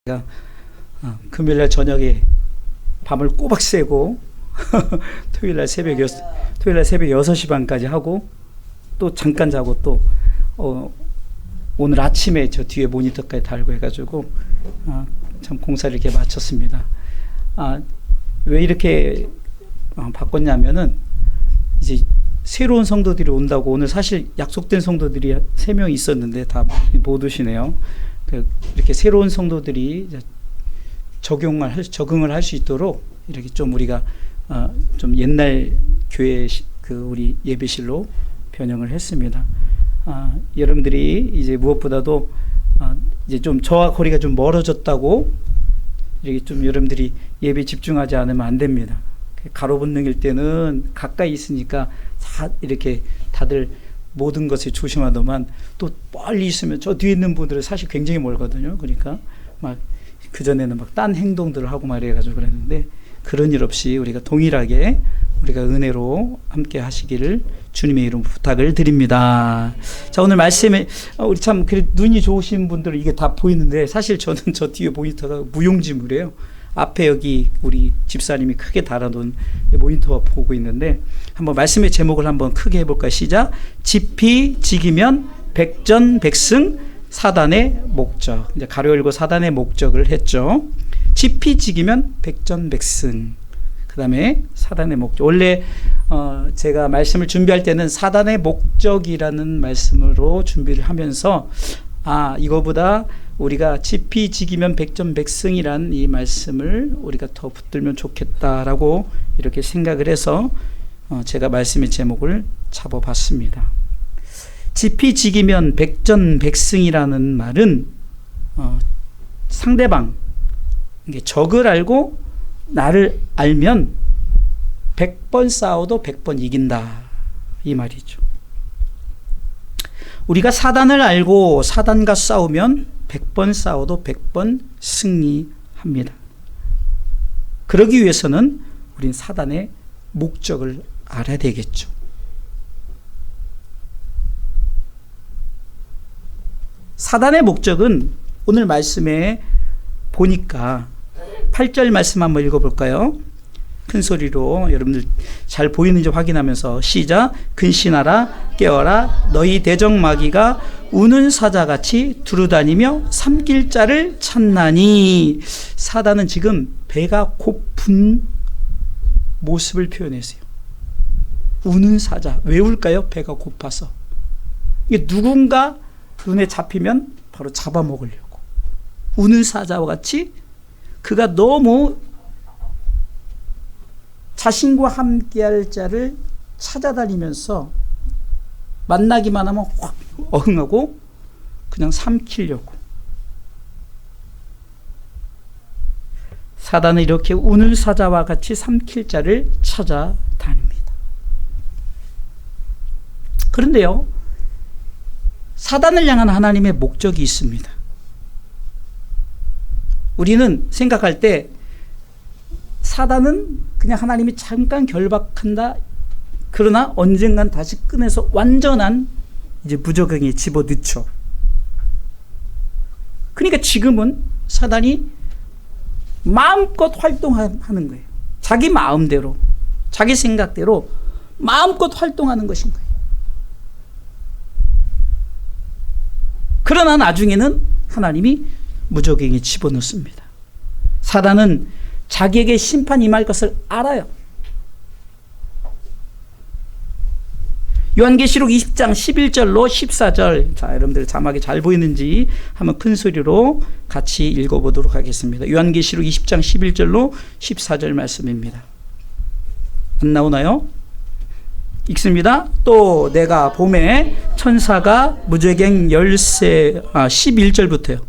제가 금요일날 저녁에 밤을 꼬박 새고 토요일날 새벽 6시 반까지 하고 또 잠깐 자고 또 오늘 아침에 저 뒤에 모니터까지 달고 해가지고 참 공사를 이렇게 마쳤습니다. 왜 이렇게 바꿨냐면은 이제 새로운 성도들이 온다고. 오늘 사실 약속된 성도들이 3명 있었는데 다 못 오시네요. 이렇게 새로운 성도들이 적응을 할 수 있도록 이렇게 좀 우리가 좀 옛날 교회 우리 예배실로 변형을 했습니다. 여러분들이 이제 무엇보다도 이제 좀 저와 거리가 좀 멀어졌다고 이렇게 좀 여러분들이 예배 집중하지 않으면 안 됩니다. 가로분능일 때는 가까이 있으니까 이렇게 다들 모든 것에 조심하더만 또 빨리 있으면 저 뒤에 있는 분들은 사실 굉장히 멀거든요. 그러니까 막 그전에는 막 딴 행동들을 하고 막 이래가지고 그랬는데 그런 일 없이 우리가 동일하게 우리가 은혜로 함께 하시기를 주님의 이름 부탁을 드립니다. 자, 오늘 말씀에 우리 참 눈이 좋으신 분들은 이게 다 보이는데 사실 저는 저 뒤에 모니터가 무용지물이에요. 앞에 여기 우리 집사님이 크게 달아놓은 모니터 보고 있는데 한번 말씀의 제목을 한번 크게 해볼까요? 시작. 지피지기면 백전백승 사단의 목적. 이제 가로 열고 사단의 목적을 했죠. 지피지기면 백전백승. 그 다음에 사단의 목적. 원래 제가 말씀을 준비할 때는 사단의 목적이라는 말씀으로 준비를 하면서 이거보다 우리가 지피지기면 백전백승이란 이 말씀을 우리가 더 붙들면 좋겠다라고 이렇게 생각을 해서 제가 말씀의 제목을 잡아봤습니다. 지피지기면 백전백승이라는 말은 상대방, 적을 알고 나를 알면 100번 싸워도 100번 이긴다, 이 말이죠. 우리가 사단을 알고 사단과 싸우면 100번 싸워도 100번 승리합니다. 그러기 위해서는 우린 사단의 목적을 알아야 되겠죠. 사단의 목적은 오늘 말씀에 보니까 8절 말씀 한번 읽어볼까요? 큰 소리로 여러분들 잘 보이는지 확인하면서 시작. 근신하라 깨어라 너희 대적마귀가 우는 사자같이 두루다니며 삼킬 자를 찾나니. 사단은 지금 배가 고픈 모습을 표현했어요. 우는 사자. 왜 울까요? 배가 고파서. 이게 누군가 눈에 잡히면 바로 잡아먹으려고. 우는 사자와 같이 그가 너무 자신과 함께할 자를 찾아다니면서 만나기만 하면 확 어흥하고 그냥 삼키려고. 사단은 이렇게 우는 사자와 같이 삼킬 자를 찾아다닙니다. 그런데요, 사단을 향한 하나님의 목적이 있습니다. 우리는 생각할 때 사단은 그냥 하나님이 잠깐 결박한다. 그러나 언젠간 다시 꺼내서 완전한 이제 무적행에 집어넣죠. 그러니까 지금은 사단이 마음껏 활동하는 거예요. 자기 마음대로, 자기 생각대로 마음껏 활동하는 것인 거예요. 그러나 나중에는 하나님이 무적행에 집어넣습니다. 사단은 자기에게 심판이 임할 것을 알아요. 요한계시록 20장 11절로 14절. 자, 여러분들 자막이 잘 보이는지 한번 큰 소리로 같이 읽어보도록 하겠습니다. 요한계시록 20장 11절로 14절 말씀입니다. 안 나오나요? 읽습니다. 또 내가 봄에 천사가 무저갱 11절부터요.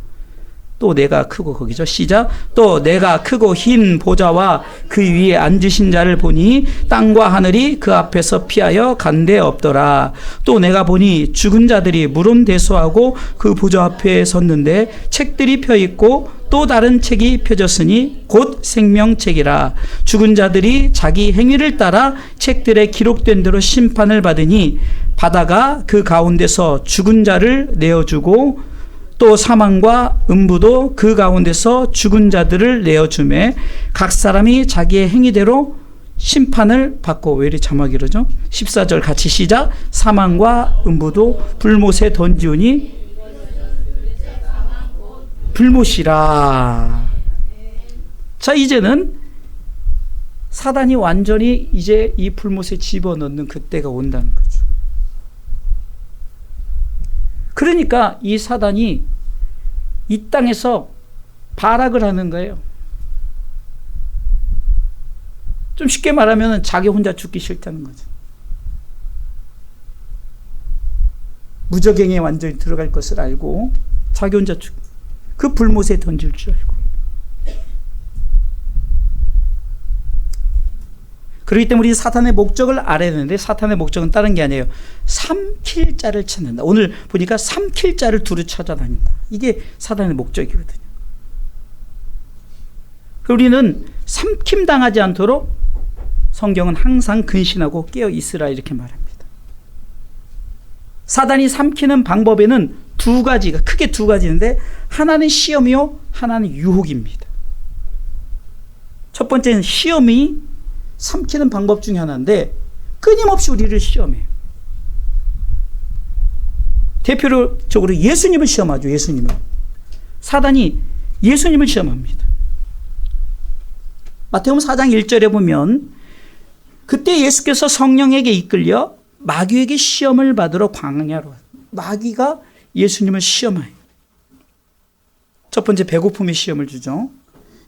또 내가 크고, 거기죠. 시작. 또 내가 크고 흰 보좌와 그 위에 앉으신 자를 보니 땅과 하늘이 그 앞에서 피하여 간데 없더라. 또 내가 보니 죽은 자들이 물음대소하고 그 보좌 앞에 섰는데 책들이 펴 있고 또 다른 책이 펴졌으니 곧 생명책이라. 죽은 자들이 자기 행위를 따라 책들에 기록된 대로 심판을 받으니 바다가 그 가운데서 죽은 자를 내어주고 또 사망과 음부도 그 가운데서 죽은 자들을 내어주매 각 사람이 자기의 행위대로 심판을 받고. 왜 이리 자막이 이러죠? 14절 같이 시작. 사망과 음부도 불못에 던지우니 불못이라. 자, 이제는 사단이 완전히 이제 이 불못에 집어넣는 그때가 온다는 거죠. 그러니까 이 사단이 이 땅에서 발악을 하는 거예요. 좀 쉽게 말하면 자기 혼자 죽기 싫다는 거죠. 무적행에 완전히 들어갈 것을 알고 자기 혼자 그 불못에 던질 줄 알고. 그렇기 때문에 우리 사탄의 목적을 알아야 되는데, 사탄의 목적은 다른 게 아니에요. 삼킬 자를 찾는다. 오늘 보니까 삼킬 자를 두루 찾아다닌다. 이게 사탄의 목적이거든요. 우리는 삼킴 당하지 않도록 성경은 항상 근신하고 깨어 있으라 이렇게 말합니다. 사단이 삼키는 방법에는 두 가지가, 크게 두 가지인데, 하나는 시험이요, 하나는 유혹입니다. 첫 번째는 시험이 삼키는 방법 중에 하나인데, 끊임없이 우리를 시험해요. 대표적으로 예수님을 시험하죠. 예수님을. 사단이 예수님을 시험합니다. 마태복음 4장 1절에 보면 그때 예수께서 성령에게 이끌려 마귀에게 시험을 받으러 광야로 왔어요. 마귀가 예수님을 시험해요. 첫 번째 배고픔의 시험을 주죠.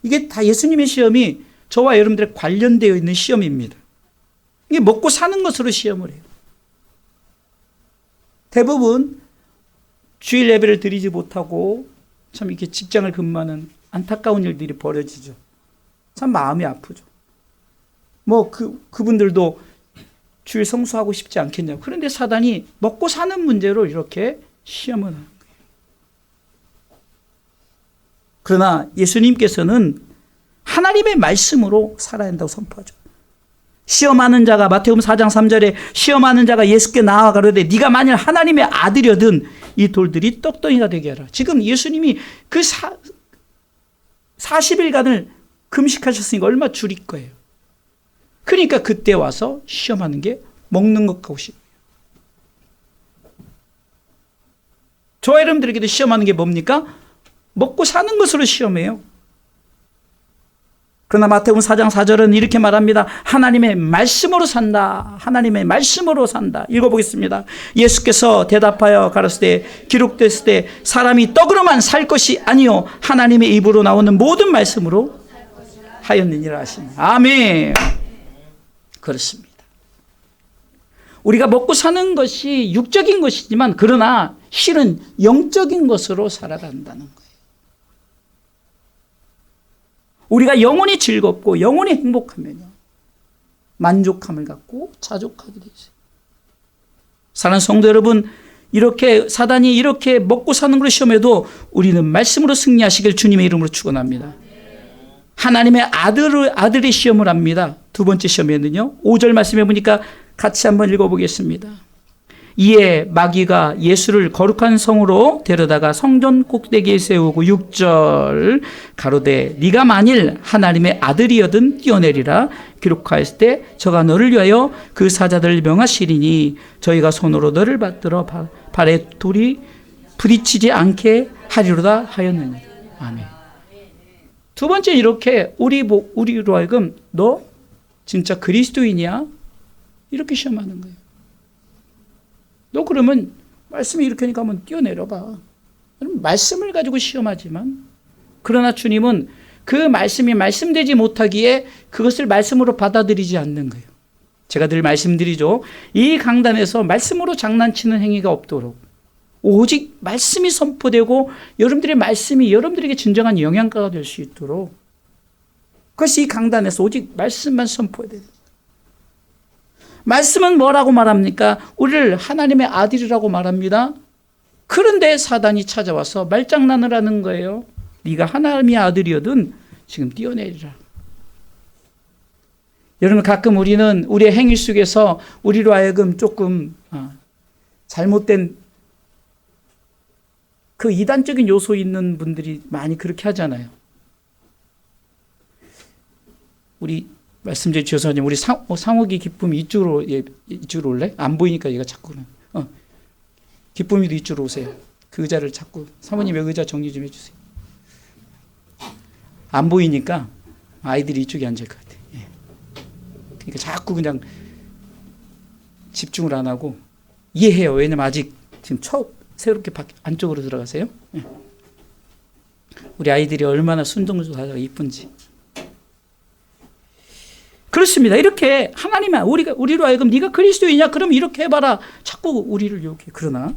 이게 다 예수님의 시험이 저와 여러분들의 관련되어 있는 시험입니다. 이게 먹고 사는 것으로 시험을 해요. 대부분 주일 예배를 드리지 못하고 참 이렇게 직장을 근무하는 안타까운 일들이 벌어지죠. 참 마음이 아프죠. 그분들도 주일 성수하고 싶지 않겠냐고. 그런데 사단이 먹고 사는 문제로 이렇게 시험을 하는 거예요. 그러나 예수님께서는 하나님의 말씀으로 살아야 한다고 선포하죠. 시험하는 자가, 마태복음 4장 3절에 시험하는 자가 예수께 나와 가로되 네가 만일 하나님의 아들이거든 이 돌들이 떡덩이가 되게 하라. 지금 예수님이 그 40일간을 금식하셨으니까 얼마 줄일 거예요. 그러니까 그때 와서 시험하는 게 먹는 것 같이. 저와 여러분들에게도 시험하는 게 뭡니까? 먹고 사는 것으로 시험해요. 그러나 마태복음 4장 4절은 이렇게 말합니다. 하나님의 말씀으로 산다. 하나님의 말씀으로 산다. 읽어보겠습니다. 예수께서 대답하여 가라사대 기록됐을 때 사람이 떡으로만 살 것이 아니요 하나님의 입으로 나오는 모든 말씀으로 하였느니라 하십니다. 아멘. 그렇습니다. 우리가 먹고 사는 것이 육적인 것이지만 그러나 실은 영적인 것으로 살아간다는 거예요. 우리가 영혼이 즐겁고 영혼이 행복하면요 만족함을 갖고 자족하게 되죠. 사랑하는 성도 여러분, 이렇게 사단이 이렇게 먹고 사는 걸 시험해도 우리는 말씀으로 승리하시길 주님의 이름으로 축원합니다. 하나님의 아들의 시험을 합니다. 두 번째 시험에는요 5절 말씀해 보니까 같이 한번 읽어보겠습니다. 이에 마귀가 예수를 거룩한 성으로 데려다가 성전 꼭대기에 세우고 6절 가로되 네가 만일 하나님의 아들이여든 뛰어내리라. 기록하였을 때 저가 너를 위하여 그 사자들을 명하시리니 저희가 손으로 너를 받들어 발에 돌이 부딪히지 않게 하리로다 하였느니라. 아멘. 두 번째 이렇게 우리로 하여금 너 진짜 그리스도인이야? 이렇게 시험하는 거예요. 너 그러면 말씀이 이렇게 하니까 한번 뛰어내려봐. 말씀을 가지고 시험하지만 그러나 주님은 그 말씀이 말씀되지 못하기에 그것을 말씀으로 받아들이지 않는 거예요. 제가 늘 말씀드리죠. 이 강단에서 말씀으로 장난치는 행위가 없도록 오직 말씀이 선포되고 여러분들의 말씀이 여러분들에게 진정한 영향가가 될 수 있도록 그것이 이 강단에서 오직 말씀만 선포해야 돼요. 말씀은 뭐라고 말합니까? 우리를 하나님의 아들이라고 말합니다. 그런데 사단이 찾아와서 말장난을 하는 거예요. 네가 하나님의 아들이거든 지금 뛰어내리라. 여러분 가끔 우리는 우리의 행위 속에서 우리로 하여금 조금 잘못된 그 이단적인 요소 있는 분들이 많이 그렇게 하잖아요. 우리 말씀드린 지효사님, 우리 상욱이 기쁨이 이쪽으로 올래? 안 보이니까 얘가 자꾸 기쁨이도 이쪽으로 오세요. 그 의자를 자꾸 사모님 의자 정리 좀 해주세요. 안 보이니까 아이들이 이쪽에 앉을 것 같아. 예. 그러니까 자꾸 그냥 집중을 안 하고 이해해요. 왜냐면 아직 지금 새롭게 안쪽으로 들어가세요. 예. 우리 아이들이 얼마나 순둥순둥하고 이쁜지. 그렇습니다. 이렇게 하나님은 우리로 하여금 네가 그리스도이냐? 그럼 이렇게 해봐라. 자꾸 우리를 요구해. 그러나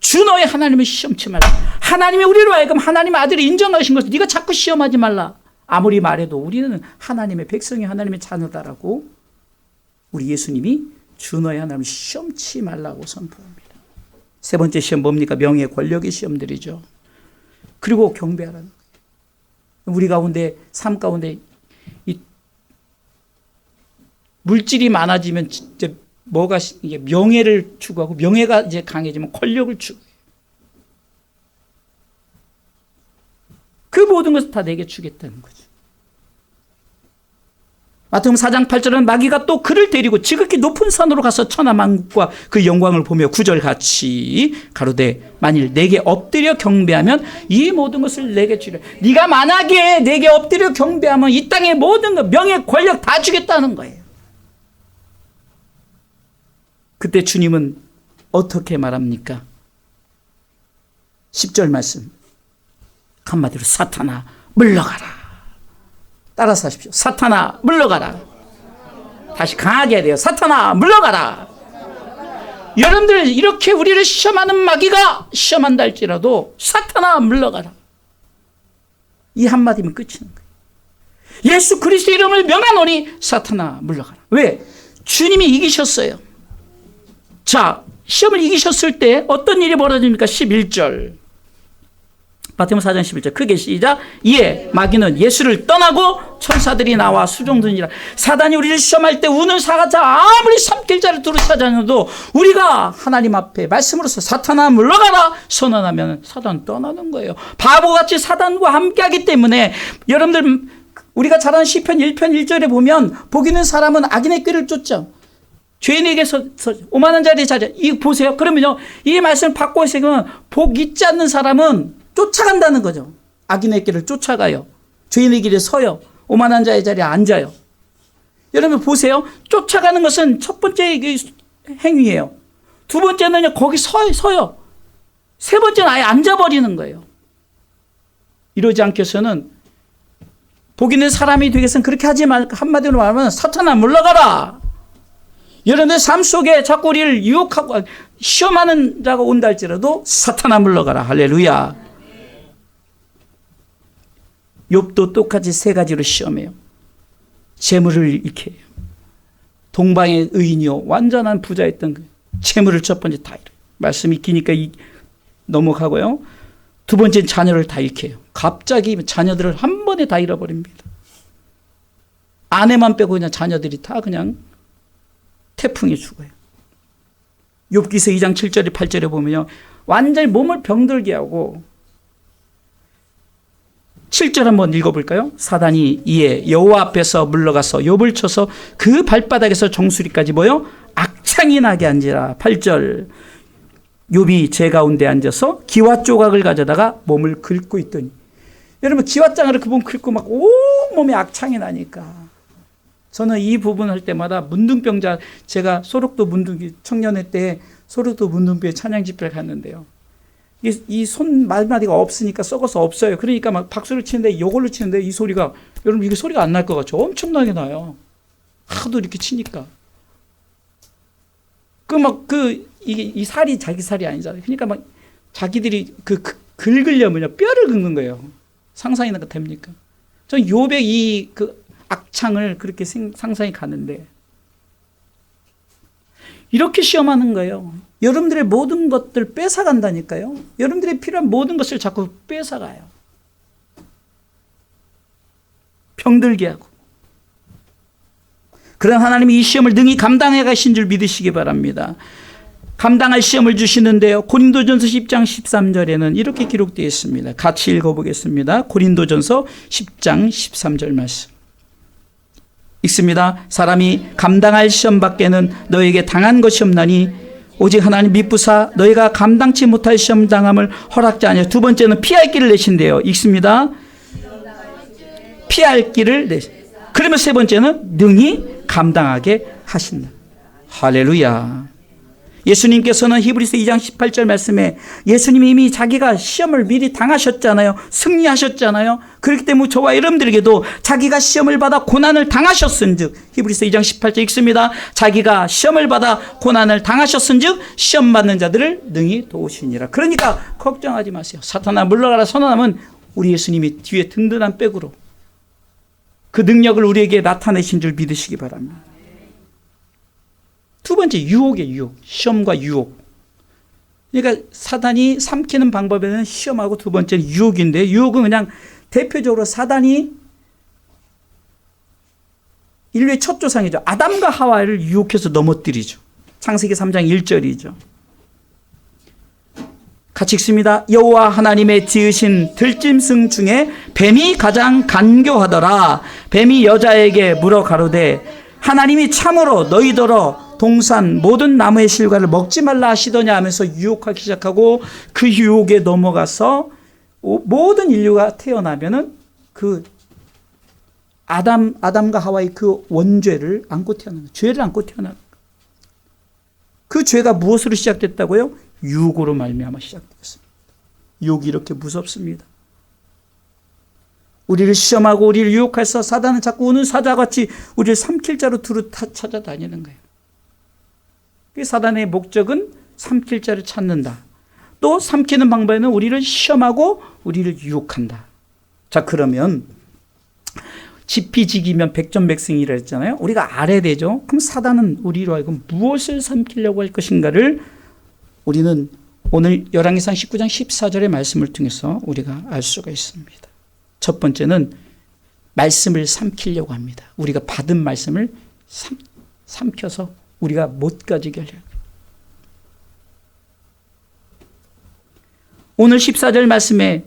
주 너의 하나님을 시험치 말라. 하나님이 우리로 하여금 하나님의 아들을 인정하신 것을 네가 자꾸 시험하지 말라. 아무리 말해도 우리는 하나님의 백성이 하나님의 자녀다라고 우리 예수님이 주 너의 하나님을 시험치 말라고 선포합니다. 세 번째 시험 뭡니까? 명예 권력의 시험들이죠. 그리고 경배하라는 거예요. 우리 가운데 삶 가운데 이 물질이 많아지면 진짜 뭐가 이게 명예를 추구하고 명예가 이제 강해지면 권력을 추구해요. 그 모든 것을 다 내게 주겠다는 거죠. 마태복음 4장 8절은 마귀가 또 그를 데리고 지극히 높은 산으로 가서 천하만국과 그 영광을 보며 구절같이 가로되 만일 내게 엎드려 경배하면 이 모든 것을 내게 주리라. 네가 만약에 내게 엎드려 경배하면 이 땅의 모든 것 명예 권력 다 주겠다는 거예요. 그때 주님은 어떻게 말합니까? 10절 말씀 한마디로 사탄아 물러가라. 따라서 하십시오. 사탄아 물러가라. 다시 강하게 해야 돼요. 사탄아 물러가라. 여러분들 이렇게 우리를 시험하는 마귀가 시험한다 할지라도 사탄아 물러가라. 이 한마디면 끝이는 거예요. 예수 그리스도 이름을 명하노니 사탄아 물러가라. 왜? 주님이 이기셨어요. 자, 시험을 이기셨을 때 어떤 일이 벌어집니까? 11절. 마태복음 4장 11절 크게 시작. 이에 마귀는 예수를 떠나고 천사들이 나와 수종드니라. 사단이 우리를 시험할 때 우는 사자 아무리 삼킬자를 두루 찾아내도 우리가 하나님 앞에 말씀으로서 사탄아 물러가라 선언하면 사단은 떠나는 거예요. 바보같이 사단과 함께하기 때문에 여러분들 우리가 잘 아는 시편 1편 1절에 보면 복 있는 사람은 악인의 꾀를 쫓죠. 죄인에게서 오만한 자리에 자자. 이거 보세요. 그러면요, 이 말씀을 받고 있으면 복 있지 않는 사람은 쫓아간다는 거죠. 악인의 길을 쫓아가요. 죄인의 길에 서요. 오만한 자의 자리에 앉아요. 여러분 보세요. 쫓아가는 것은 첫 번째 행위예요. 두 번째는요, 거기 서요. 세 번째는 아예 앉아버리는 거예요. 이러지 않겠어는 복 있는 사람이 되겠으면 그렇게 하지 말, 한마디로 말하면 사탄아 물러가라. 여러분들 삶 속에 자꾸 우리를 유혹하고 시험하는 자가 온다 할지라도 사탄아 물러가라. 할렐루야. 욥도 똑같이 세 가지로 시험해요. 재물을 잃게 해요. 동방의 의인이요 완전한 부자였던 그 재물을 첫 번째 다 잃어요. 말씀 익히니까 넘어가고요. 두 번째는 자녀를 다 잃게 해요. 갑자기 자녀들을 한 번에 다 잃어버립니다. 아내만 빼고 그냥 자녀들이 다 그냥 태풍에 죽어요. 욥기서 2장 7절에 8절에 보면요, 완전히 몸을 병들게 하고 7절 한번 읽어볼까요? 사단이 이에 여호와 앞에서 물러가서 욥을 쳐서 그 발바닥에서 정수리까지 모여 악창이 나게 한지라. 8절 욥이 제 가운데 앉아서 기와 조각을 가져다가 몸을 긁고 있더니, 여러분 기와장을 그 몸 긁고 막 온몸에 악창이 나니까 저는 이 부분 할 때마다 문둥병자, 제가 소록도 문둥 청년회 때 소록도 문둥병 찬양 집회를 갔는데요. 이 손 마디가 없으니까 썩어서 없어요. 그러니까 막 박수를 치는데 이걸로 치는데 이 소리가, 여러분 이게 소리가 안 날 것 같죠? 엄청나게 나요. 하도 이렇게 치니까. 이 살이 자기 살이 아니잖아요. 그러니까 막 자기들이 긁으려면요 뼈를 긁는 거예요. 상상이나 됩니까? 전 욥의 그 악창을 그렇게 상상이 가는데 이렇게 시험하는 거예요. 여러분들의 모든 것들 뺏어간다니까요. 여러분들이 필요한 모든 것을 자꾸 뺏어가요. 병들게 하고. 그런 하나님이 이 시험을 능히 감당해 가신 줄 믿으시기 바랍니다. 감당할 시험을 주시는데요. 고린도전서 10장 13절에는 이렇게 기록되어 있습니다. 같이 읽어보겠습니다. 고린도전서 10장 13절 말씀. 읽습니다. 사람이 감당할 시험 밖에는 너에게 당한 것이 없나니 오직 하나님 미쁘사 너희가 감당치 못할 시험 당함을 허락지 아니하여. 두 번째는 피할 길을 내신대요. 읽습니다. 피할 길을 내신. 그러면 세 번째는 능히 감당하게 하신다. 할렐루야. 예수님께서는 히브리서 2장 18절 말씀에 예수님이 이미 자기가 시험을 미리 당하셨잖아요. 승리하셨잖아요. 그렇기 때문에 저와 여러분들에게도 자기가 시험을 받아 고난을 당하셨은즉, 히브리서 2장 18절 읽습니다. 자기가 시험을 받아 고난을 당하셨은즉 시험 받는 자들을 능히 도우시니라. 그러니까 걱정하지 마세요. 사탄아 물러가라 선언하면 우리 예수님이 뒤에 든든한 백으로 그 능력을 우리에게 나타내신 줄 믿으시기 바랍니다. 두 번째, 유혹이에요. 유혹. 시험과 유혹. 그러니까 사단이 삼키는 방법에는 시험하고 두 번째는 유혹인데, 유혹은 그냥 대표적으로 사단이 인류의 첫 조상이죠. 아담과 하와를 유혹해서 넘어뜨리죠. 창세기 3장 1절이죠. 같이 읽습니다. 여호와 하나님의 지으신 들짐승 중에 뱀이 가장 간교하더라. 뱀이 여자에게 물어 가로되 하나님이 참으로 너희더러 동산 모든 나무의 실과를 먹지 말라 하시더냐 하면서 유혹하기 시작하고, 그 유혹에 넘어가서 모든 인류가 태어나면은 그 아담과 하와의 그 원죄를 안고 태어나는 거예요. 죄를 안고 태어나는 거예요. 그 죄가 무엇으로 시작됐다고요? 유혹으로 말미암아 시작됐습니다. 유혹이 이렇게 무섭습니다. 우리를 시험하고 우리를 유혹해서 사단은 자꾸 우는 사자같이 우리를 삼킬 자로 두루 찾아다니는 거예요. 사단의 목적은 삼킬 자를 찾는다. 또 삼키는 방법에는 우리를 시험하고 우리를 유혹한다. 자, 그러면 지피지기면 백전백승이라 했잖아요. 우리가 알아야 되죠. 그럼 사단은 우리로 하여금 무엇을 삼키려고 할 것인가를 우리는 오늘 열왕기상 19장 14절의 말씀을 통해서 우리가 알 수가 있습니다. 첫 번째는 말씀을 삼키려고 합니다. 우리가 받은 말씀을 삼켜서 우리가 못 가지게 하려고. 오늘 14절 말씀에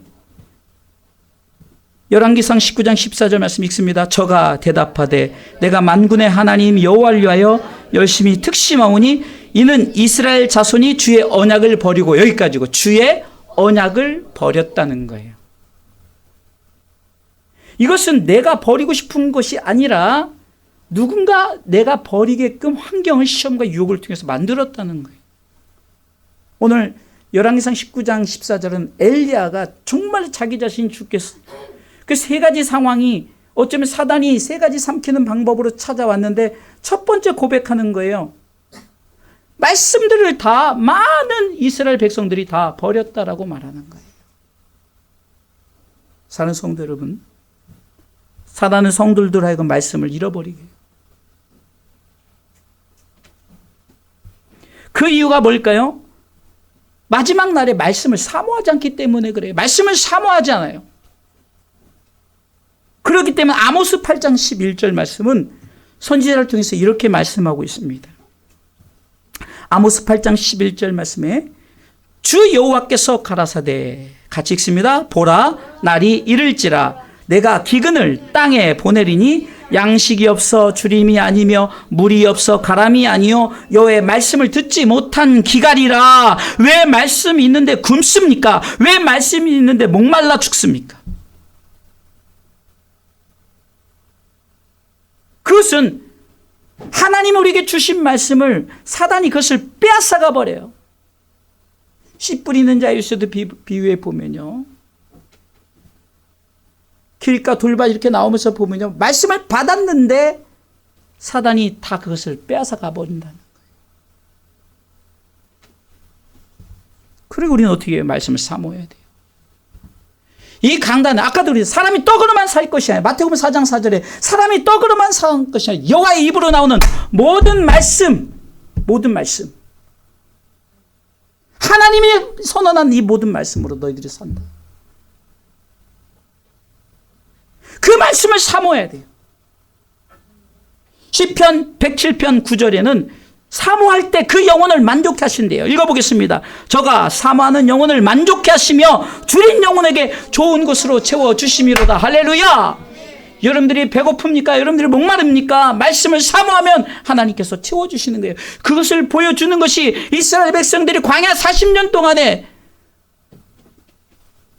열왕기상 19장 14절 말씀 읽습니다. 저가 대답하되 내가 만군의 하나님 여호와를 위하여 열심히 특심하오니 이는 이스라엘 자손이 주의 언약을 버리고, 여기까지고 주의 언약을 버렸다는 거예요. 이것은 내가 버리고 싶은 것이 아니라 누군가 내가 버리게끔 환경을 시험과 유혹을 통해서 만들었다는 거예요. 오늘 열왕기상 19장 14절은 엘리야가 정말 자기 자신이 죽겠어. 그 세 가지 상황이 어쩌면 사단이 세 가지 삼키는 방법으로 찾아왔는데 첫 번째 고백하는 거예요. 말씀들을 다 많은 이스라엘 백성들이 다 버렸다라고 말하는 거예요. 사랑하는 성도 여러분, 사단은 성도들로 하여금 말씀을 잃어버리게 해요. 그 이유가 뭘까요? 마지막 날에 말씀을 사모하지 않기 때문에 그래요. 말씀을 사모하지 않아요. 그렇기 때문에 아모스 8장 11절 말씀은 선지자를 통해서 이렇게 말씀하고 있습니다. 아모스 8장 11절 말씀에 주 여호와께서 가라사대, 같이 읽습니다. 보라, 날이 이를지라 내가 기근을 땅에 보내리니 양식이 없어 주림이 아니며 물이 없어 가람이 아니요 여호와의 말씀을 듣지 못한 기갈이라. 왜 말씀이 있는데 굶습니까? 왜 말씀이 있는데 목말라 죽습니까? 그것은 하나님 우리에게 주신 말씀을 사단이 그것을 빼앗아가 버려요. 씨 뿌리는 자유서도 비유해 보면요, 길가 돌발 이렇게 나오면서 보면요, 말씀을 받았는데 사단이 다 그것을 빼앗아가 버린다는 거예요. 그리고 우리는 어떻게 해요? 말씀을 사모해야 돼요. 이 강단은 아까도 우리 사람이 떡으로만 살 것이 아니라, 마태복음 4장 4절에 사람이 떡으로만 살 것이 아니라 여호와의 입으로 나오는 모든 말씀, 하나님이 선언한 이 모든 말씀으로 너희들이 산다. 그 말씀을 사모해야 돼요. 시편 107편 9절에는 사모할 때 그 영혼을 만족해 하신대요. 읽어보겠습니다. 저가 사모하는 영혼을 만족해 하시며 줄인 영혼에게 좋은 것으로 채워주심이로다. 할렐루야. 여러분들이 배고픕니까? 여러분들이 목마릅니까? 말씀을 사모하면 하나님께서 채워주시는 거예요. 그것을 보여주는 것이 이스라엘 백성들이 광야 40년 동안에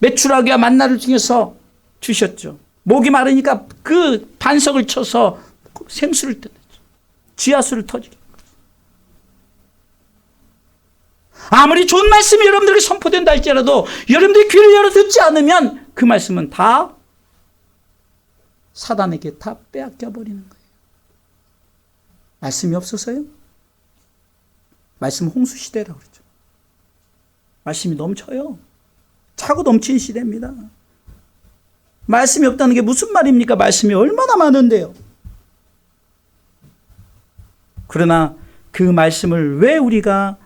메추라기와 만나를 통해서 주셨죠. 목이 마르니까 그 반석을 쳐서 생수를 떠냈죠. 지하수를 터지게. 아무리 좋은 말씀이 여러분들에게 선포된다 할지라도 여러분들이 귀를 열어 듣지 않으면 그 말씀은 다 사단에게 다 빼앗겨 버리는 거예요. 말씀이 없어서요? 말씀 홍수 시대라고 그러죠. 말씀이 넘쳐요. 차고 넘치는 시대입니다. 말씀이 없다는 게 무슨 말입니까? 말씀이 얼마나 많은데요. 그러나 그 말씀을 왜 우리가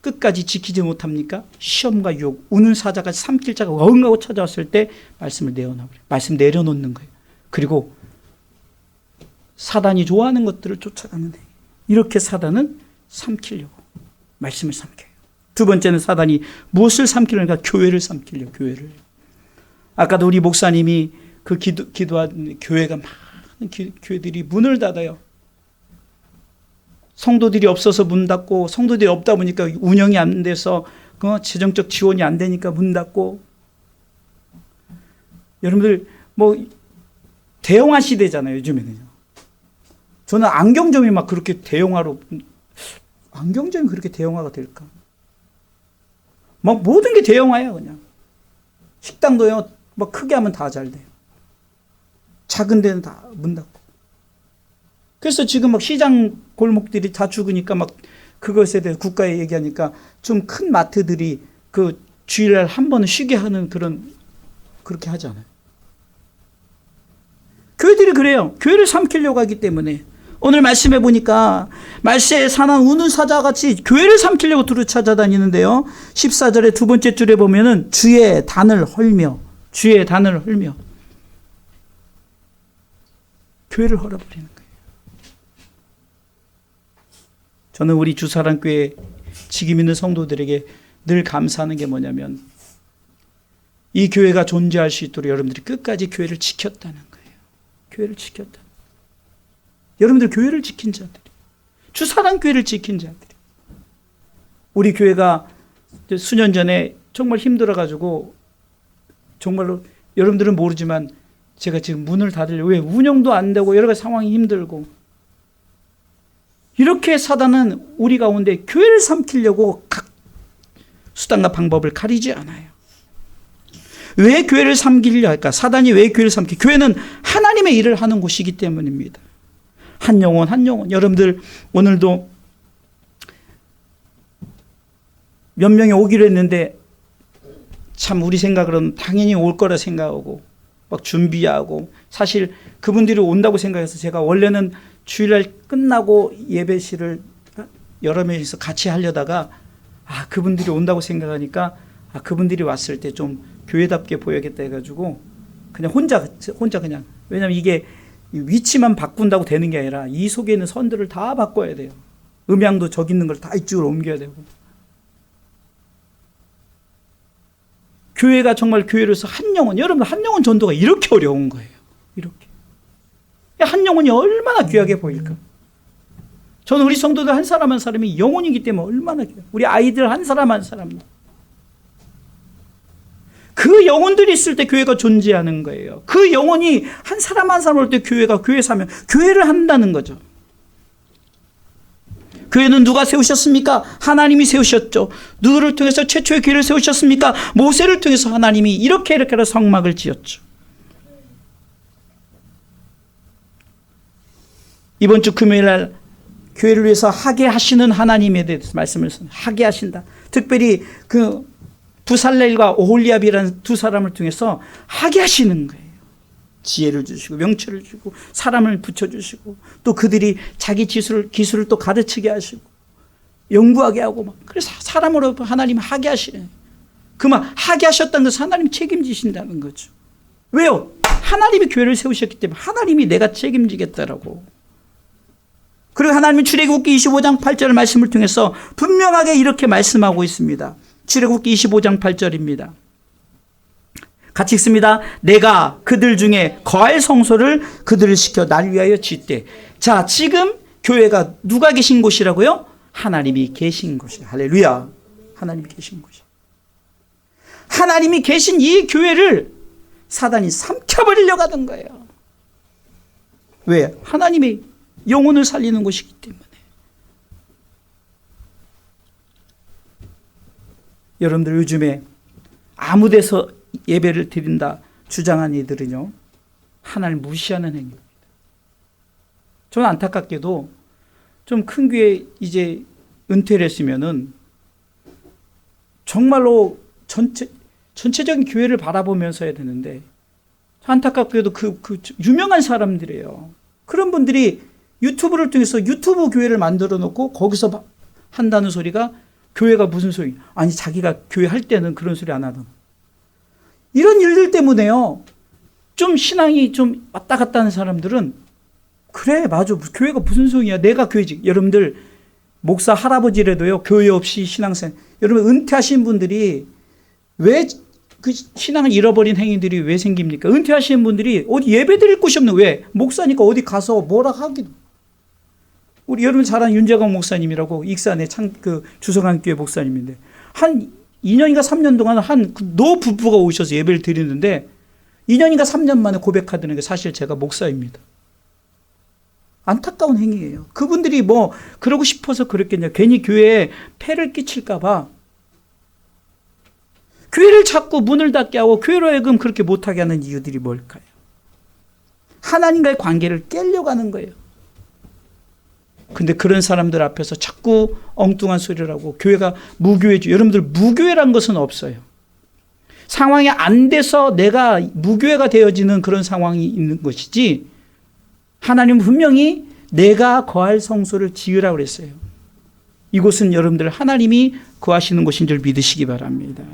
끝까지 지키지 못합니까? 시험과 유혹, 우는 사자가 삼킬 자가 어흥하고 찾아왔을 때 말씀을 내어놔버려요. 말씀 내려놓는 거예요. 그리고 사단이 좋아하는 것들을 쫓아가는 거예요. 이렇게 사단은 삼키려고 말씀을 삼켜요. 두 번째는 사단이 무엇을 삼키려니까 교회를 삼키려고. 교회를. 아까도 우리 목사님이 그 기도한 교회가 많은 교회들이 문을 닫아요. 성도들이 없어서 문 닫고, 성도들이 없다 보니까 운영이 안 돼서 재정적 지원이 안 되니까 문 닫고. 여러분들 대형화 시대잖아요, 요즘에는. 저는 안경점이 막 그렇게 대형화로, 안경점이 그렇게 대형화가 될까? 막 모든 게 대형화야, 그냥. 식당도요, 막 크게 하면 다 잘 돼요. 작은 데는 다 문 닫고. 그래서 지금 막 시장 골목들이 다 죽으니까 막 그것에 대해서 국가에 얘기하니까 좀 큰 마트들이 그 주일날 한 번은 쉬게 하는 그렇게 하잖아요. 교회들이 그래요. 교회를 삼키려고 하기 때문에. 오늘 말씀해 보니까 말세에 사나운 우는 사자같이 교회를 삼키려고 두루 찾아다니는데요. 14절의 두 번째 줄에 보면은 주의 단을 헐며, 주의 단을 헐며 교회를 헐어버리는 거예요. 저는 우리 주사랑교회 직임 있는 성도들에게 늘 감사하는 게 뭐냐면 이 교회가 존재할 수 있도록 여러분들이 끝까지 교회를 지켰다는 거예요. 교회를 지켰다. 여러분들 교회를 지킨 자들이, 주사랑교회를 지킨 자들이. 우리 교회가 수년 전에 정말 힘들어가지고 정말로 여러분들은 모르지만 제가 지금 문을 닫으려고, 왜 운영도 안 되고 여러 가지 상황이 힘들고, 이렇게 사단은 우리 가운데 교회를 삼키려고 각 수단과 방법을 가리지 않아요. 왜 교회를 삼키려 할까? 사단이 왜 교회를 삼키? 교회는 하나님의 일을 하는 곳이기 때문입니다. 한 영혼 한 영혼. 여러분들 오늘도 몇 명이 오기로 했는데 참 우리 생각으로는 당연히 올 거라 생각하고 막 준비하고, 사실 그분들이 온다고 생각해서 제가 원래는 주일날 끝나고 예배실을 여러 명이서 같이 하려다가 그분들이 온다고 생각하니까 그분들이 왔을 때 좀 교회답게 보여야겠다 해가지고 그냥 혼자 그냥, 왜냐면 이게 위치만 바꾼다고 되는 게 아니라 이 속에 있는 선들을 다 바꿔야 돼요. 음향도 저기 있는 걸 다 이쪽으로 옮겨야 되고. 교회가 정말 교회로서 한 영혼, 여러분 한 영혼 전도가 이렇게 어려운 거예요. 이렇게. 한 영혼이 얼마나 귀하게 보일까? 저는 우리 성도들 한 사람 한 사람이 영혼이기 때문에 얼마나 귀해요. 우리 아이들 한 사람 한 사람. 그 영혼들이 있을 때 교회가 존재하는 거예요. 그 영혼이 한 사람 한 사람 올 때 교회가 교회 사면 교회를 한다는 거죠. 교회는 누가 세우셨습니까? 하나님이 세우셨죠. 누구를 통해서 최초의 교회를 세우셨습니까? 모세를 통해서 하나님이 이렇게 성막을 지었죠. 이번 주 금요일 날 교회를 위해서 하게 하시는 하나님에 대해서 말씀을 하게 하신다. 특별히 그 부살렐과 오홀리압이라는 두 사람을 통해서 하게 하시는 거예요. 지혜를 주시고 명철을 주고 사람을 붙여주시고 또 그들이 자기 기술을 또 가르치게 하시고 연구하게 하고 막, 그래서 사람으로 하나님 하게 하시는, 그만 하게 하셨다는 것은 하나님이 책임지신다는 거죠. 왜요? 하나님이 교회를 세우셨기 때문에 하나님이 내가 책임지겠다라고. 그리고 하나님은 출애굽기 25장 8절 말씀을 통해서 분명하게 이렇게 말씀하고 있습니다. 출애굽기 25장 8절입니다. 같이 읽습니다. 내가 그들 중에 거할 성소를 그들을 시켜 날 위하여 짓되. 자, 지금 교회가 누가 계신 곳이라고요? 하나님이 계신 곳이에요. 할렐루야. 하나님이 계신 곳이에요. 하나님이 계신 이 교회를 사단이 삼켜버리려고 하던 거예요. 왜? 하나님이 영혼을 살리는 곳이기 때문에. 여러분들 요즘에 아무 데서 예배를 드린다 주장한 이들은요, 하나님을 무시하는 행위입니다. 저는 안타깝게도 좀 큰 교회 이제 은퇴를 했으면은 정말로 전체적인 교회를 바라보면서 해야 되는데, 안타깝게도 그 유명한 사람들이에요. 그런 분들이 유튜브를 통해서 유튜브 교회를 만들어 놓고 거기서 한다는 소리가 교회가 무슨 소리? 아니, 자기가 교회 할 때는 그런 소리 안 하던. 이런 일들 때문에요, 좀 신앙이 좀 왔다 갔다 하는 사람들은, 그래, 맞아, 교회가 무슨 소용이야, 내가 교회지. 여러분들 목사 할아버지라도요, 교회 없이 신앙생활, 여러분 은퇴하신 분들이 왜 그 신앙을 잃어버린 행위들이 왜 생깁니까? 은퇴하신 분들이 어디 예배 드릴 곳이 없는, 왜? 목사니까 어디 가서 뭐라 하기도. 우리 여러분 잘 아는 윤재광 목사님이라고 익산의 주성한교회 목사님인데, 한 2년인가 3년 동안 한 노 부부가 오셔서 예배를 드리는데 2년인가 3년 만에 고백하더니 사실 제가 목사입니다. 안타까운 행위예요. 그분들이 뭐 그러고 싶어서 그랬겠냐. 괜히 교회에 폐를 끼칠까 봐 교회를 자꾸 문을 닫게 하고 교회로 하여금 그렇게 못하게 하는 이유들이 뭘까요? 하나님과의 관계를 깨려고 하는 거예요. 근데 그런 사람들 앞에서 자꾸 엉뚱한 소리를 하고 교회가 무교회죠. 여러분들 무교회란 것은 없어요. 상황이 안 돼서 내가 무교회가 되어지는 그런 상황이 있는 것이지, 하나님은 분명히 내가 거할 성소를 지으라고 그랬어요. 이곳은 여러분들 하나님이 거하시는 곳인 줄 믿으시기 바랍니다.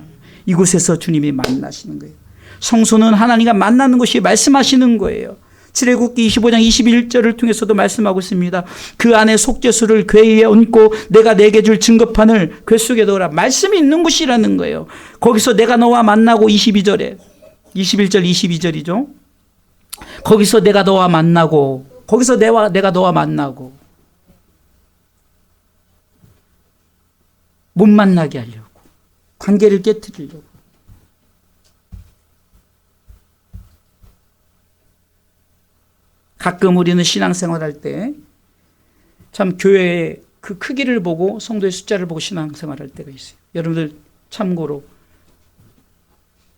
이곳에서 주님이 만나시는 거예요. 성소는 하나님과 만나는 곳이 말씀하시는 거예요. 출애굽기 25장 21절을 통해서도 말씀하고 있습니다. 그 안에 속죄수를 궤 위에 얹고 내가 내게 줄 증거판을 궤 속에 넣으라. 말씀이 있는 곳이라는 거예요. 거기서 내가 너와 만나고, 22절에 21절 22절이죠. 거기서 내가 너와 만나고, 거기서 내가 너와 만나고, 못 만나게 하려고, 관계를 깨뜨리려고. 가끔 우리는 신앙생활할 때 참 교회의 그 크기를 보고 성도의 숫자를 보고 신앙생활할 때가 있어요. 여러분들 참고로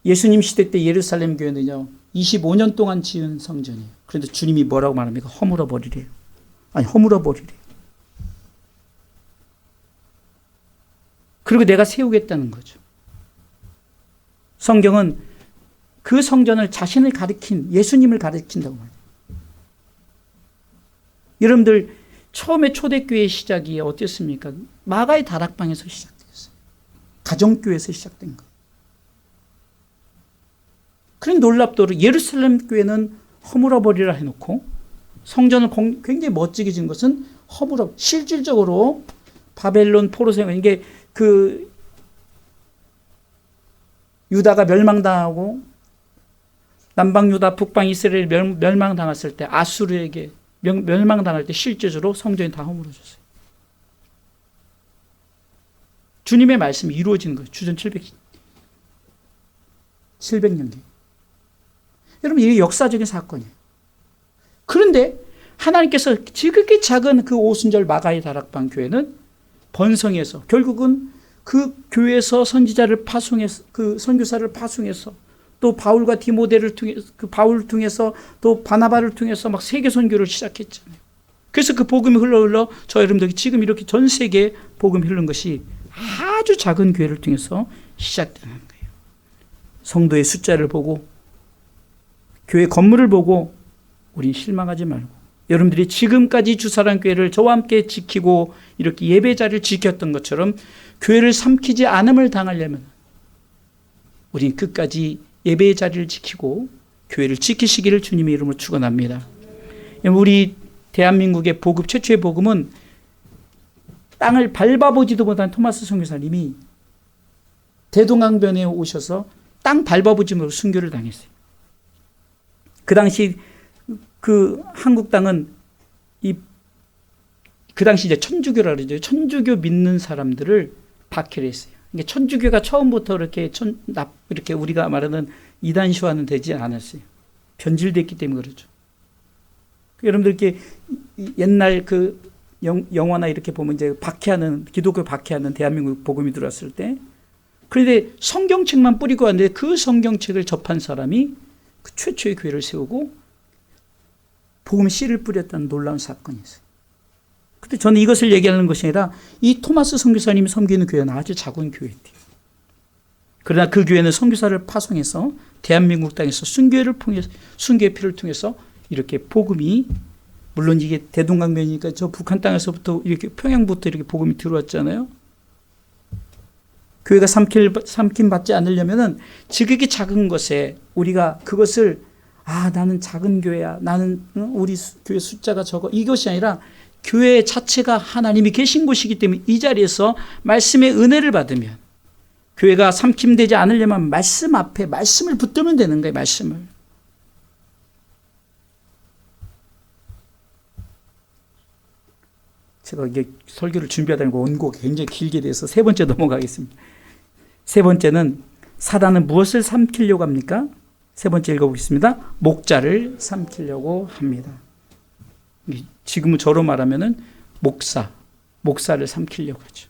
예수님 시대 때 예루살렘 교회는요 25년 동안 지은 성전이에요. 그런데 주님이 뭐라고 말합니까? 허물어 버리래요. 아니, 허물어 버리래요. 그리고 내가 세우겠다는 거죠. 성경은 그 성전을 자신을 가리킨, 예수님을 가리킨다고 말해요. 여러분들 처음에 초대교회의 시작이 어땠습니까? 마가의 다락방에서 시작됐어요. 가정교회에서 시작된 거예요. 그런 놀랍도록 예루살렘 교회는 허물어버리라 해놓고 성전을 굉장히 멋지게 지은 것은 실질적으로 바벨론 포로세가, 이게 그 유다가 멸망당하고 남방 유다 북방 이스라엘 멸망당했을 때, 아수르에게 멸망당할 때 실제적으로 성전이 다 허물어졌어요. 주님의 말씀이 이루어지는 거예요. 주전 700년 뒤. 여러분, 이게 역사적인 사건이에요. 그런데 하나님께서 지극히 작은 그 오순절 마가의 다락방 교회는 번성해서 결국은 그 교회에서 선지자를 파송해서, 그 선교사를 파송해서, 또 바울과 디모데를 통해서, 그 바울을 통해서, 또 바나바를 통해서 막 세계 선교를 시작했잖아요. 그래서 그 복음이 흘러 저 여러분들이 지금 이렇게 전 세계에 복음이 흐르는 것이 아주 작은 교회를 통해서 시작되는 거예요. 성도의 숫자를 보고, 교회 건물을 보고 우린 실망하지 말고, 여러분들이 지금까지 주사랑교회를 저와 함께 지키고 이렇게 예배자를 지켰던 것처럼 교회를 삼키지 않음을 당하려면 우린 끝까지 예배의 자리를 지키고 교회를 지키시기를 주님의 이름으로 축원합니다. 우리 대한민국의 복음, 최초의 복음은 땅을 밟아보지도 못한 토마스 선교사님이 대동강변에 오셔서 땅 밟아보지 못하고 순교를 당했어요. 그 당시 그 한국 땅은 그 당시 이제 천주교라 그러죠. 천주교 믿는 사람들을 박해를 했어요. 이게 천주교가 처음부터 이렇게 우리가 말하는 이단시화는 되지 않았어요. 변질됐기 때문에 그렇죠. 여러분들 이렇게 옛날 그 영화나 이렇게 보면 이제 기독교 박해하는 대한민국 복음이 들어왔을 때, 그런데 성경책만 뿌리고 왔는데 그 성경책을 접한 사람이 그 최초의 교회를 세우고 복음 씨를 뿌렸다는 놀라운 사건이 있어요. 근데 저는 이것을 얘기하는 것이 아니라 이 토마스 선교사님이 섬기는 교회는 아주 작은 교회예요. 그러나 그 교회는 선교사를 파송해서 대한민국 땅에서 순교의 피를 통해서 이렇게 복음이, 물론 이게 대동강변이니까 저 북한 땅에서부터 이렇게 평양부터 이렇게 복음이 들어왔잖아요. 교회가 삼킴 받지 않으려면은 지극히 작은 것에 우리가 그것을 나는 작은 교회야, 나는 우리 교회 숫자가 적어, 이것이 아니라 교회 자체가 하나님이 계신 곳이기 때문에 이 자리에서 말씀의 은혜를 받으면, 교회가 삼킴되지 않으려면 말씀 앞에 말씀을 붙들면 되는 거예요. 말씀을. 제가 이게 설교를 준비하다 보니까 원고가 굉장히 길게 돼서 세 번째 넘어가겠습니다. 세 번째는 사단은 무엇을 삼키려고 합니까? 세 번째 읽어보겠습니다. 목자를 삼키려고 합니다. 지금은 저로 말하면은 목사를 삼키려고 하죠.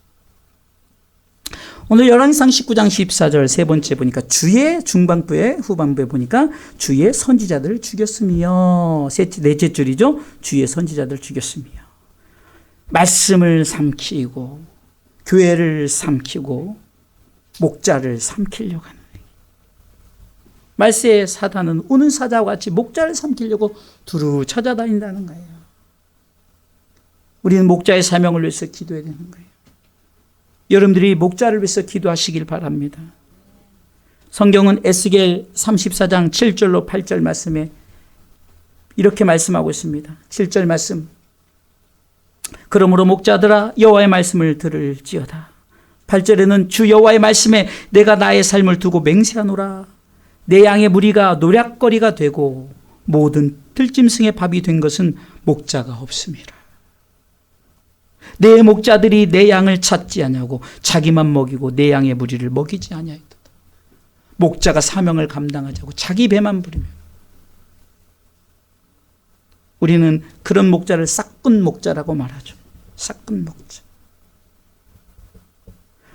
오늘 열왕기상 19장 14절 세 번째 보니까 주의 중반부에 후반부에 보니까 주의 선지자들을 죽였으며, 넷째 줄이죠. 주의 선지자들을 죽였으며. 말씀을 삼키고 교회를 삼키고 목자를 삼키려고 하는 거예요. 말세의 사단은 우는 사자와 같이 목자를 삼키려고 두루 찾아다닌다는 거예요. 우리는 목자의 사명을 위해서 기도해야 되는 거예요. 여러분들이 목자를 위해서 기도하시길 바랍니다. 성경은 에스겔 34장 7절로 8절 말씀에 이렇게 말씀하고 있습니다. 7절 말씀. 그러므로 목자들아 여호와의 말씀을 들을지어다. 8절에는 주 여호와의 말씀에 내가 나의 삶을 두고 맹세하노라. 내 양의 무리가 노략거리가 되고 모든 들짐승의 밥이 된 것은 목자가 없음이라. 내 목자들이 내 양을 찾지 아니하고 자기만 먹이고 내 양의 무리를 먹이지 아니하였다. 목자가 사명을 감당하지 않고 자기 배만 부리면, 우리는 그런 목자를 싹군 목자라고 말하죠. 싹군 목자.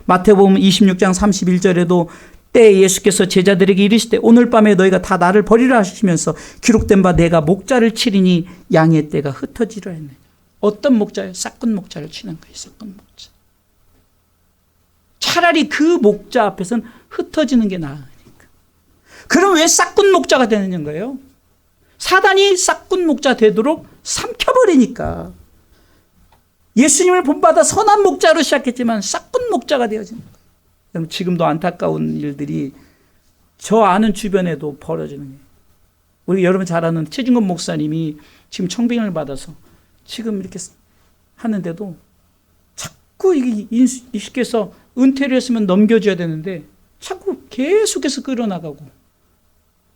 마태복음 26장 31절에도 때에 예수께서 제자들에게 이르시되 오늘 밤에 너희가 다 나를 버리라 하시면서 기록된 바 내가 목자를 치리니 양의 떼가 흩어지려 했느냐. 어떤 목자예요? 싹군 목자를 치는 거예요. 싹군 목자. 차라리 그 목자 앞에서는 흩어지는 게 나으니까. 그럼 왜 싹군 목자가 되는 거예요? 사단이 싹군 목자 되도록 삼켜버리니까. 예수님을 본받아 선한 목자로 시작했지만 싹군 목자가 되어지는 거예요. 여러분, 지금도 안타까운 일들이 저 아는 주변에도 벌어지는 거예요. 우리 여러분 잘 아는 최진건 목사님이 지금 청빙을 받아서 지금 이렇게 하는데도 자꾸 인식해서 은퇴를 했으면 넘겨줘야 되는데 자꾸 계속해서 끌어나가고,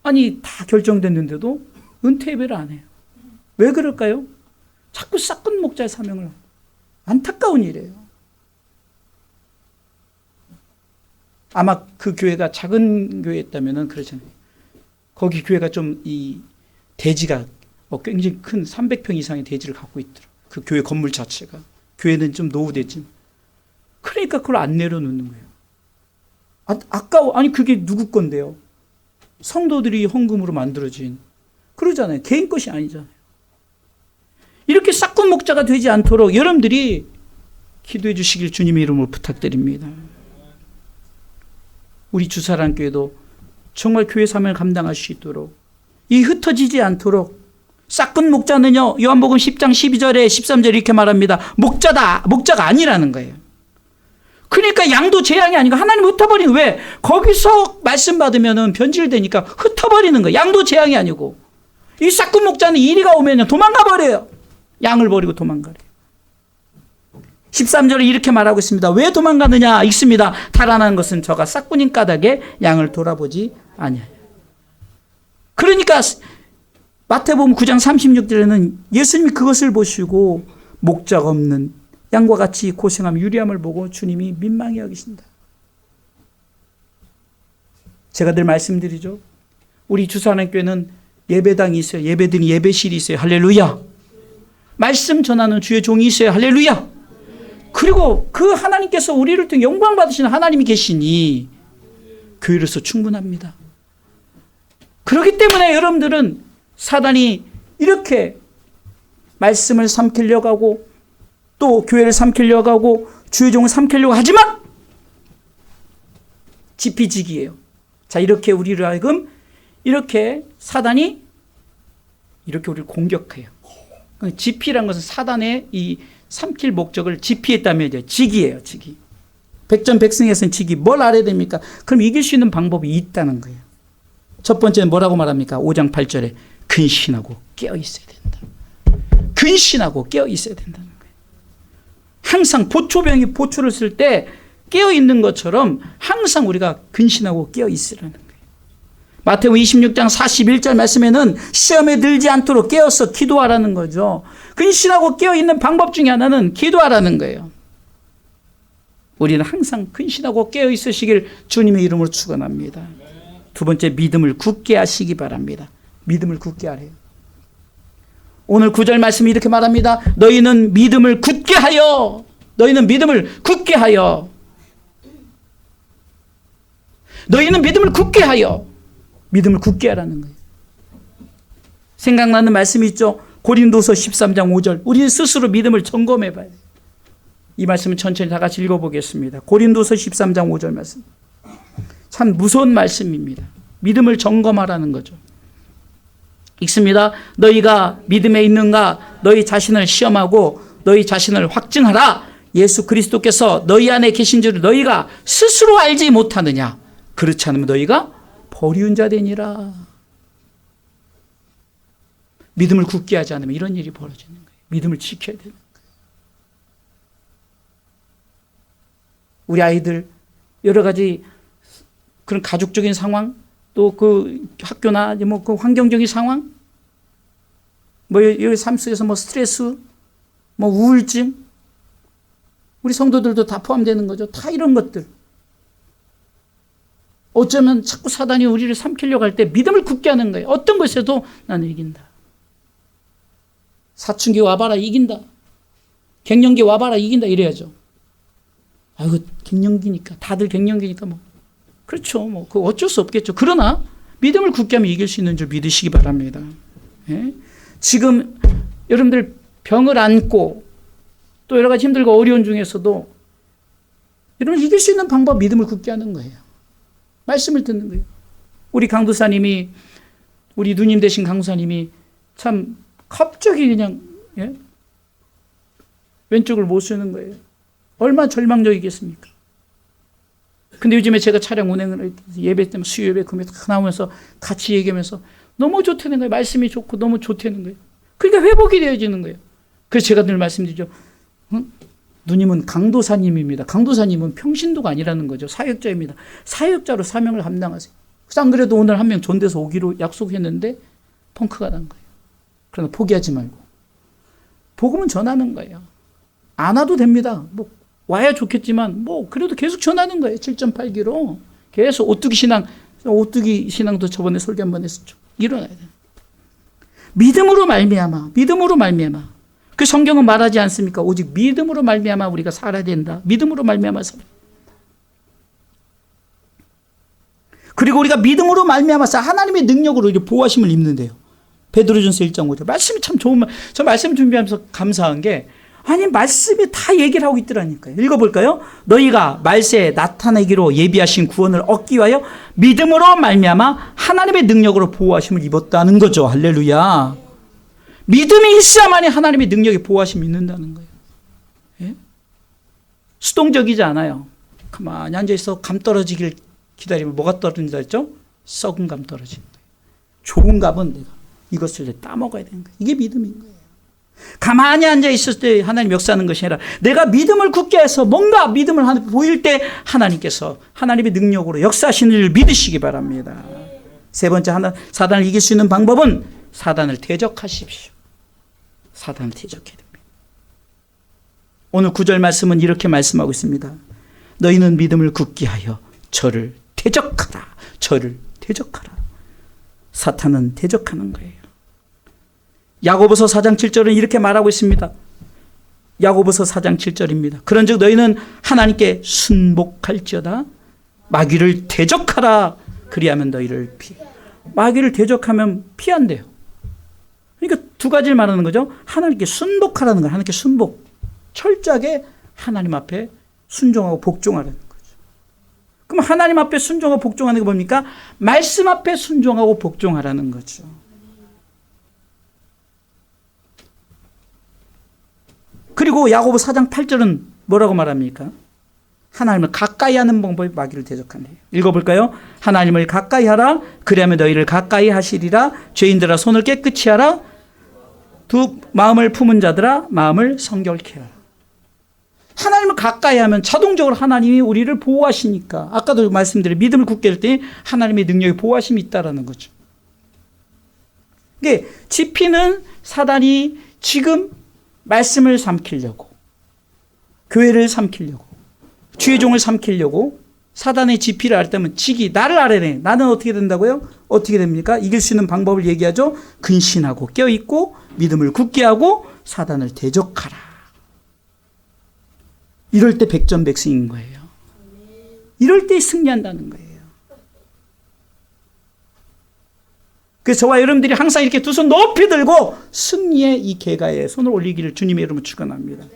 아니 다 결정됐는데도 은퇴 예배를 안 해요. 왜 그럴까요? 자꾸 싹군 목자의 사명을 하고. 안타까운 일이에요. 아마 그 교회가 작은 교회였다면 그러잖아요. 거기 교회가 좀 이 대지가 굉장히 큰 300평 이상의 대지를 갖고 있더라고요. 그 교회 건물 자체가. 교회는 좀 노후됐지. 그러니까 그걸 안 내려놓는 거예요. 아까워. 아니 그게 누구 건데요? 성도들이 헌금으로 만들어진. 그러잖아요. 개인 것이 아니잖아요. 이렇게 싹군 목자가 되지 않도록 여러분들이 기도해 주시길 주님의 이름으로 부탁드립니다. 우리 주사랑교회도 정말 교회 사명을 감당할 수 있도록, 이 흩어지지 않도록. 싹군 목자는요, 요한복음 10장 12절에 13절에 이렇게 말합니다. 목자다. 목자가 아니라는 거예요. 그러니까 양도 제 양이 아니고 하나님 흩어버리는 거예요. 왜? 거기서 말씀 받으면 변질되니까 흩어버리는 거예요. 양도 제 양이 아니고. 이 싹군 목자는 이리가 오면 도망가 버려요. 양을 버리고 도망가래요. 13절에 이렇게 말하고 있습니다. 왜 도망가느냐? 읽습니다. 달아난 것은 저가 싹군인 까닭에 양을 돌아보지 아니하여. 그러니까 마태복음 9장 36절에는 예수님이 그것을 보시고 목적 없는 양과 같이 고생함 유리함을 보고 주님이 민망히 여기신다. 제가 늘 말씀드리죠. 우리 주사하나님교회는 예배당이 있어요. 예배드린 예배실이 있어요. 할렐루야. 말씀 전하는 주의 종이 있어요. 할렐루야. 그리고 그 하나님께서 우리를 통해 영광 받으시는 하나님이 계시니 교회로서 충분합니다. 그렇기 때문에 여러분들은 사단이 이렇게 말씀을 삼키려고 하고 또 교회를 삼키려고 하고 주의 종을 삼키려고 하지만 지피지기예요. 자, 이렇게 우리를 하여금 이렇게 사단이 이렇게 우리를 공격해요. 지피란 것은 사단의 이 삼킬 목적을 지피했다면 이제 지기예요. 지기. 백전백승에서는 지기. 뭘 알아야 됩니까? 그럼 이길 수 있는 방법이 있다는 거예요. 첫 번째는 뭐라고 말합니까? 5장 8절에 근신하고 깨어 있어야 된다. 근신하고 깨어 있어야 된다는 거예요. 항상 보초병이 보초를 쓸 때 깨어 있는 것처럼 항상 우리가 근신하고 깨어 있으라는 거예요. 마태복음 26장 41절 말씀에는 시험에 들지 않도록 깨어서 기도하라는 거죠. 근신하고 깨어 있는 방법 중에 하나는 기도하라는 거예요. 우리는 항상 근신하고 깨어 있으시길 주님의 이름으로 축원합니다. 두 번째, 믿음을 굳게 하시기 바랍니다. 믿음을 굳게 하래요. 오늘 9절 말씀이 이렇게 말합니다. 너희는 믿음을 굳게 하여. 너희는 믿음을 굳게 하여. 너희는 믿음을 굳게 하여. 믿음을 굳게 하라는 거예요. 생각나는 말씀이 있죠. 고린도서 13장 5절. 우리 스스로 믿음을 점검해 봐야 돼요. 이 말씀은 천천히 다 같이 읽어보겠습니다. 고린도서 13장 5절 말씀. 참 무서운 말씀입니다. 믿음을 점검하라는 거죠. 읽습니다. 너희가 믿음에 있는가? 너희 자신을 시험하고 너희 자신을 확증하라. 예수 그리스도께서 너희 안에 계신 줄을 너희가 스스로 알지 못하느냐? 그렇지 않으면 너희가 버리운 자 되니라. 믿음을 굳게 하지 않으면 이런 일이 벌어지는 거예요. 믿음을 지켜야 되는 거예요. 우리 아이들 여러 가지 그런 가족적인 상황, 또 그 학교나 뭐 그 환경적인 상황, 뭐 여기 삶 속에서 뭐 스트레스, 뭐 우울증, 우리 성도들도 다 포함되는 거죠. 다 이런 것들. 어쩌면 자꾸 사단이 우리를 삼키려고 할 때 믿음을 굳게 하는 거예요. 어떤 것에도 나는 이긴다. 사춘기 와봐라 이긴다. 갱년기 와봐라 이긴다 이래야죠. 아이고 갱년기니까 다들 갱년기니까 뭐 그렇죠. 뭐 그 어쩔 수 없겠죠. 그러나 믿음을 굳게 하면 이길 수 있는 줄 믿으시기 바랍니다. 예? 지금 여러분들 병을 안고 또 여러 가지 힘들고 어려운 중에서도 여러분 이길 수 있는 방법 믿음을 굳게 하는 거예요. 말씀을 듣는 거예요. 우리 강도사님이 우리 누님 되신 강도사님이 참 갑자기 그냥 예? 왼쪽을 못 쓰는 거예요. 얼마나 절망적이겠습니까? 근데 요즘에 제가 차량 운행을 예배 때문에 수요 예배 금요 다 나오면서 같이 얘기하면서 너무 좋다는 거예요. 말씀이 좋고 너무 좋다는 거예요. 그러니까 회복이 되어지는 거예요. 그래서 제가 늘 말씀드리죠. 누님은 강도사님입니다. 강도사님은 평신도가 아니라는 거죠. 사역자입니다. 사역자로 사명을 감당하세요. 그래서 안 그래도 오늘 한 명 존대서 오기로 약속했는데 펑크가 난 거예요. 그러나 포기하지 말고 복음은 전하는 거예요. 안 와도 됩니다. 뭐 와야 좋겠지만 뭐 그래도 계속 전하는 거예요. 7.8기로 계속 오뚜기 신앙도 저번에 설교 한번 했었죠. 일어나야 돼요. 믿음으로 말미암아. 그 성경은 말하지 않습니까? 오직 믿음으로 말미암아 우리가 살아야 된다. 믿음으로 말미암아 살아. 그리고 우리가 믿음으로 말미암아서 하나님의 능력으로 이제 보호하심을 입는데요. 베드로전서 1장 5절. 말씀이 참 좋은 말. 저 말씀 준비하면서 감사한 게 아니 말씀이 다 얘기를 하고 있더라니까요. 읽어볼까요? 너희가 말세에 나타내기로 예비하신 구원을 얻기 위하여 믿음으로 말미암아 하나님의 능력으로 보호하심을 입었다는 거죠. 할렐루야. 믿음이 있어야만이 하나님의 능력에 보호하심이 있는다는 거예요. 예? 수동적이지 않아요. 가만히 앉아있어 감 떨어지길 기다리면 뭐가 떨어진다 했죠? 썩은 감 떨어지는 거예요. 좋은 감은 내가 이것을 따먹어야 되는 거예요. 이게 믿음인 거예요. 가만히 앉아 있을 때 하나님 역사하는 것이 아니라 내가 믿음을 굳게 해서 뭔가 믿음을 보일 때 하나님께서 하나님의 능력으로 역사하시는 일을 믿으시기 바랍니다. 세 번째, 사단을 이길 수 있는 방법은 사단을 대적하십시오. 사단을 대적해야 됩니다. 오늘 9절 말씀은 이렇게 말씀하고 있습니다. 너희는 믿음을 굳게 하여 저를 대적하라. 저를 대적하라. 사탄은 대적하는 거예요. 야고보서 4장 7절은 이렇게 말하고 있습니다. 야고보서 4장 7절입니다. 그런즉 너희는 하나님께 순복할지어다. 마귀를 대적하라. 그리하면 너희를 마귀를 대적하면 피한대요. 그러니까 두 가지를 말하는 거죠. 하나님께 순복하라는 거예요. 하나님께 순복. 철저하게 하나님 앞에 순종하고 복종하라는 거죠. 그럼 하나님 앞에 순종하고 복종하는 게 뭡니까? 말씀 앞에 순종하고 복종하라는 거죠. 그리고 야고보 4장 8절은 뭐라고 말합니까? 하나님을 가까이 하는 방법이 마귀를 대적한대요. 읽어볼까요? 하나님을 가까이 하라. 그리하면 너희를 가까이 하시리라. 죄인들아 손을 깨끗이 하라. 두 마음을 품은 자들아 마음을 성결케 하라. 하나님을 가까이 하면 자동적으로 하나님이 우리를 보호하시니까, 아까도 말씀드린 믿음을 굳게 할 때 하나님의 능력이 보호하심이 있다라는 거죠. 이게 지피는 사단이 지금 말씀을 삼키려고, 교회를 삼키려고, 주의 종을 삼키려고 사단의 지피를 알 때면 나를 알아내. 나는 어떻게 된다고요? 어떻게 됩니까? 이길 수 있는 방법을 얘기하죠. 근신하고 깨어있고 믿음을 굳게 하고 사단을 대적하라. 이럴 때 백전백승인 거예요. 이럴 때 승리한다는 거예요. 그래서 저와 여러분들이 항상 이렇게 두 손 높이 들고 승리의 이 계가에 손을 올리기를 주님의 이름으로 축원합니다.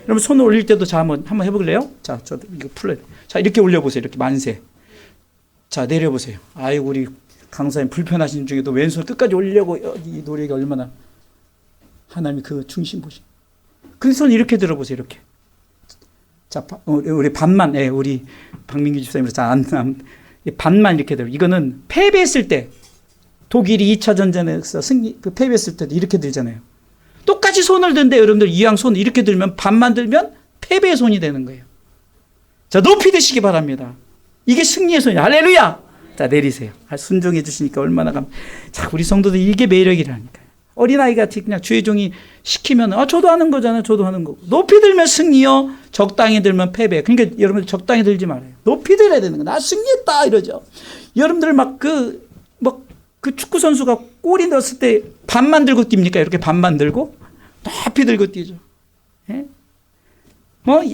여러분 손을 올릴 때도 자 한번 해볼래요? 자, 저 이거 풀어요. 자, 이렇게 올려보세요. 이렇게 만세. 자, 내려보세요. 아이고 우리 강사님 불편하신 중에도 왼손 끝까지 올리려고 이 노래가 얼마나 하나님이 그 중심 보시. 그 손 이렇게 들어보세요. 이렇게. 자, 우리 반만, 우리 박민기 집사님 반만 이렇게 들어. 이거는 패배했을 때. 독일이 2차 전쟁에서 패배했을 때도 이렇게 들잖아요. 똑같이 손을 든데 여러분들 이왕 손 이렇게 들면 반만 들면 패배의 손이 되는 거예요. 자, 높이 드시기 바랍니다. 이게 승리의 손이에요. 할렐루야! 자, 내리세요. 순종해 주시니까 얼마나 자, 우리 성도들 이게 매력이라니까요. 어린아이가 그냥 주의 종이 시키면 저도 하는 거잖아요. 저도 하는 거고. 높이 들면 승리요. 적당히 들면 패배. 그러니까 여러분들 적당히 들지 말아요. 높이 들어야 되는 거예요. 나 승리했다 이러죠. 여러분들 그 축구 선수가 골이 넣었을 때 반만 들고 뜁니까? 이렇게 반만 들고 높이 들고 뛰죠. 예?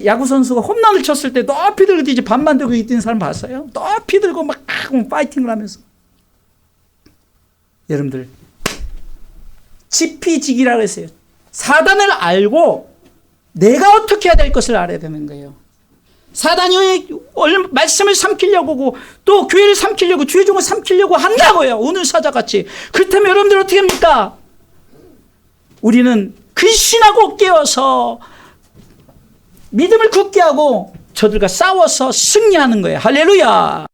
야구 선수가 홈런을 쳤을 때 높이 들고 뛰지 반만 들고 뛰는 사람 봤어요? 높이 들고 막 파이팅을 하면서. 여러분들 지피지기라고 했어요. 사단을 알고 내가 어떻게 해야 될 것을 알아야 되는 거예요. 사단이 말씀을 삼키려고 하고 또 교회를 삼키려고 주의 종을 삼키려고 한다고요. 오늘 사자같이. 그렇다면 여러분들 어떻게 합니까? 우리는 근신하고 깨어서 믿음을 굳게 하고 저들과 싸워서 승리하는 거예요. 할렐루야.